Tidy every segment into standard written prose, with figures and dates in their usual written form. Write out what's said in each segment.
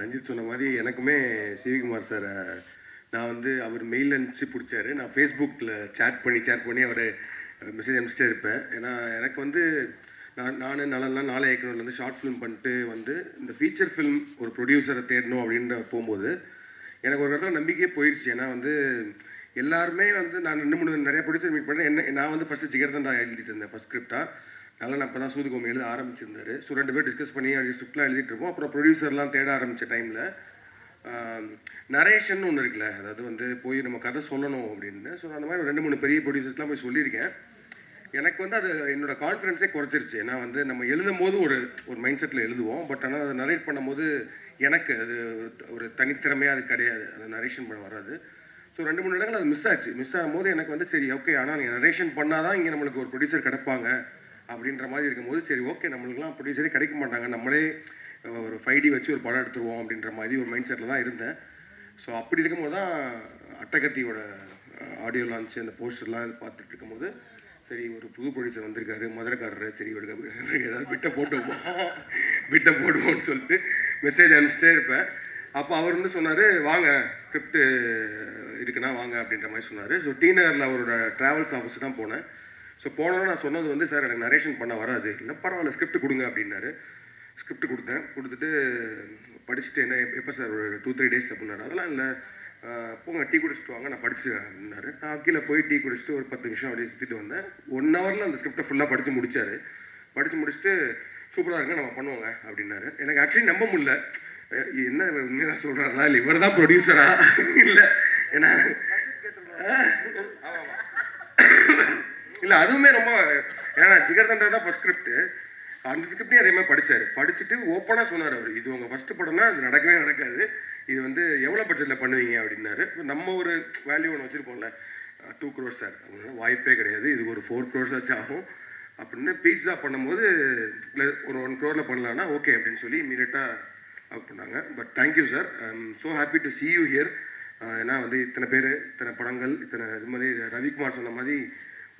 ரஞ்சித் சொன்ன மாதிரி எனக்குமே சிவிகுமார் சார் நான் வந்து அவர் மெயில் அனுப்பிச்சு பிடிச்சாரு. நான் ஃபேஸ்புக்கில் சேட் பண்ணி அவர் மெசேஜ் அனுப்பிச்சிட்டே இருப்பேன். ஏன்னா எனக்கு வந்து நான் நலன்லாம் நாளை இயக்குனர்லேருந்து ஷார்ட் ஃபிலிம் பண்ணிட்டு வந்து இந்த ஃபீச்சர் ஃபிலிம் ஒரு ப்ரொடியூசரை தேடணும் அப்படின்ற போகும்போது எனக்கு ஒரு இடத்துல நம்பிக்கையே போயிடுச்சு. ஏன்னா வந்து எல்லாருமே வந்து நான் நிறைய ப்ரொடியூசர் மீட் பண்ணேன். நான் வந்து ஃபஸ்ட்டு ஜிகர்தண்டா எழுதிட்டு இருந்தேன் ஃபஸ்ட் ஸ்கிரிப்டாக. நான் அப்போ தான் சூதுகோமி எழுத ஆரம்பிச்சிருந்தாரு. ஸோ 2 பேர் டிஸ்கஸ் பண்ணி ஸ்கிரிப்ட்லாம் எழுதிட்டு இருப்போம். அப்புறம் ப்ரொடியூசர்லாம் தேட ஆரம்பித்த டைமில் நரேஷன் ஒன்று இருக்குல்ல, அதாவது வந்து போய் நம்ம கதை சொல்லணும் அப்படின்னு. ஸோ அந்த மாதிரி 2-3 பெரிய ப்ரொடியூசர்ஸ்லாம் போய் சொல்லியிருக்கேன். எனக்கு வந்து அது என்னோடய கான்ஃபிடென்ஸே குறைச்சிருச்சு. ஏன்னா வந்து நம்ம எழுதும் போது ஒரு மைண்ட் செட்டில் எழுதுவோம். பட் ஆனால் அதை நரேட் பண்ணும்போது எனக்கு அது ஒரு தனித்திறமையாக அது கிடையாது, அதை நரேஷன் பண்ண வராது. ஸோ 2-3 இடங்கள் அது மிஸ் ஆகும்போது எனக்கு வந்து சரி ஓகே, ஆனால் நீங்கள் நரேஷன் பண்ணால் தான் இங்கே நம்மளுக்கு ஒரு ப்ரொடியூசர் கிடைப்பாங்க அப்படின்ற மாதிரி இருக்கும்போது சரி ஓகே, நம்மளுக்குலாம் ப்ரொடியூசரே கிடைக்க மாட்டாங்க, நம்மளே ஒரு 5D வச்சு ஒரு படம் எடுத்துருவோம் அப்படின்ற மாதிரி ஒரு மைண்ட் செட்டில் தான் இருந்தேன். ஸோ அப்படி இருக்கும்போது தான் அட்டகத்தியோட ஆடியோ லான்ச்சு அந்த போஸ்டர்லாம் பார்த்துட்டு இருக்கும்போது சரி ஒரு புது ப்ரொடியூசர் வந்திருக்காரு, மதுரைக்காரரு, சரி ஏதாவது விட்ட போடுவோம்னு சொல்லிட்டு மெசேஜ் அனுப்பிச்சிட்டே இருப்பேன். அப்போ அவர் வந்து சொன்னார், வாங்க ஸ்கிரிப்ட் இருக்குன்னா வாங்க அப்படின்ற மாதிரி சொன்னார். ஸோ டி நகரில் அவரோட ட்ராவல்ஸ் ஆஃபீஸ் தான் போனேன். ஸோ போனோன்னா நான் சொன்னது வந்து சார் எனக்கு நரேஷன் பண்ண வராது, இல்லை பரவாயில்ல ஸ்கிரிப்ட் கொடுங்க அப்படின்னாரு. ஸ்கிரிப்ட் கொடுத்துட்டு படிச்சுட்டு என்ன எப்போ சார் ஒரு 2-3 டேஸ் அப்படின்னாரு. அதெல்லாம் இல்லை, போங்க டீ குடிச்சிட்டு வாங்க, நான் படிச்சுக்கிறேன் அப்படின்னாரு. நான் கீழே போய் டீ குடிச்சிட்டு ஒரு 10 நிமிஷம் அப்படியே சுற்றிட்டு வந்தேன். 1 ஹவரில் அந்த ஸ்கிரிப்டை ஃபுல்லாக படித்து முடிச்சார். படித்து முடிச்சுட்டு சூப்பராக இருக்குங்க நம்ம பண்ணுவோங்க அப்படின்னாரு. எனக்கு ஆக்சுவலி நம்ப முடியல, என்ன உண்மையாக சொல்கிறாங்களா இல்லை இவர் தான் ப்ரொடியூசரா இல்லை, ஏன்னா இல்லை அதுவுமே ரொம்ப, ஏன்னா ஜிகர்தண்டா தான் ஃபஸ்ட் ஸ்கிரிப்ட்டு. அந்த ஸ்கிரிப்டையும் அதே மாதிரி படிச்சுட்டு ஓப்பனாக சொன்னார் அவர், இது உங்கள் ஃபஸ்ட்டு படம்னா அது நடக்கவே நடக்காது, இது வந்து எவ்வளோ பட்ஜெட்டில் பண்ணுவீங்க அப்படின்னாரு. நம்ம ஒரு வேல்யூ ஒன்று வச்சுருப்போம்ல, 2 crores சார், வாய்ப்பே கிடையாது, இது ஒரு 4 crores ஆச்சு ஆகும் அப்படின்னு. பீட்ஸா பண்ணும்போது இல்லை ஒரு 1 crore பண்ணலான்னா ஓகே அப்படின்னு சொல்லி இமீடியட்டாக ஒர்க் பண்ணாங்க. But thank you sir, I am so happy to see you here. ஏன்னா வந்து இத்தனை பேர், இத்தனை படங்கள், இத்தனை இது மாதிரி ரவிக்குமார் சொன்ன மாதிரி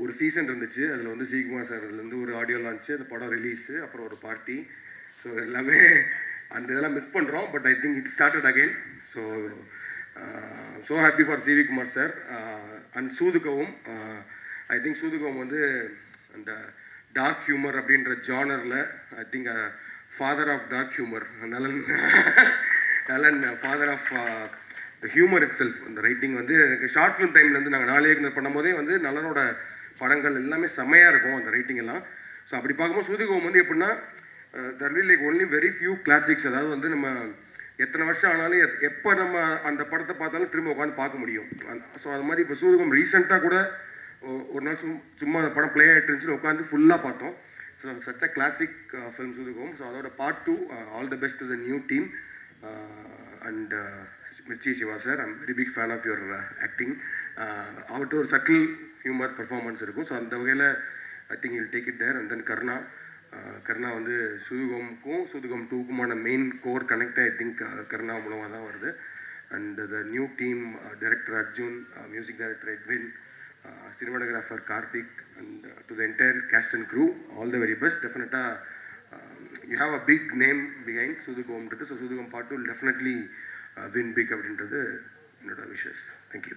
ஒரு சீசன் இருந்துச்சு. அதில் வந்து சிகுமார் சார்லேருந்து ஒரு ஆடியோ லான்ச்சு, அந்த படம் ரிலீஸு, அப்புறம் ஒரு பார்ட்டி. ஸோ எல்லாமே அந்த இதெல்லாம் மிஸ் பண்ணுறோம். But I think it started again. So happy for Sivakumar sir and Soodhu Kavvum. I think Soodhu Kavvum வந்து அந்த டார்க் ஹியூமர் அப்படின்ற ஜானரில் I think father of dark humour, Nalan father of the humour itself. அந்த ரைட்டிங் வந்து எனக்கு ஷார்ட் ஃபிலிம் டைம்லேருந்து நாங்கள் 4 இயக்குனர் பண்ணும்போதே வந்து நலனோட படங்கள் எல்லாமே செம்மையாக இருக்கும் அந்த ரைட்டிங் எல்லாம். ஸோ அப்படி பார்க்கும்போது சூதுகவும் வந்து எப்படின்னா தர் will like only very few classics. அதாவது வந்து நம்ம எத்தனை வருஷம் ஆனாலும் எப்போ நம்ம அந்த படத்தை பார்த்தாலும் திரும்ப உட்காந்து பார்க்க முடியும். ஸோ அது மாதிரி இப்போ சூதுகம் ரீசெண்டாக கூட ஒரு நாள் சும்மா அந்த படம் ப்ளே ஆகிட்டு இருந்துச்சுன்னு உட்காந்து ஃபுல்லாக பார்த்தோம். So such a classic film Soodhu Kavvum. So அதோட part 2, all the best to the new team and Mirchi Shiva sir, I'm very big fan of your acting. அவர்கிட்ட ஒரு சட்டில் ஹியூமர் பர்ஃபார்மன்ஸ் இருக்கும். ஸோ அந்த வகையில் I think you'll take it there. And then Karna வந்து சூதுகமுக்கும் சூதுகம் 2க்குமான main core connect I think Karna மூலமாக தான் வருது. And the new team, director Arjun, music director Edwin, cinematographer Karthik, and to the entire cast and crew, all the very best. Definitely you have a big name behind Sudhugam. So Sudhugam part 2 will definitely win big அப்படின்றது என்னோட wishes. Thank you.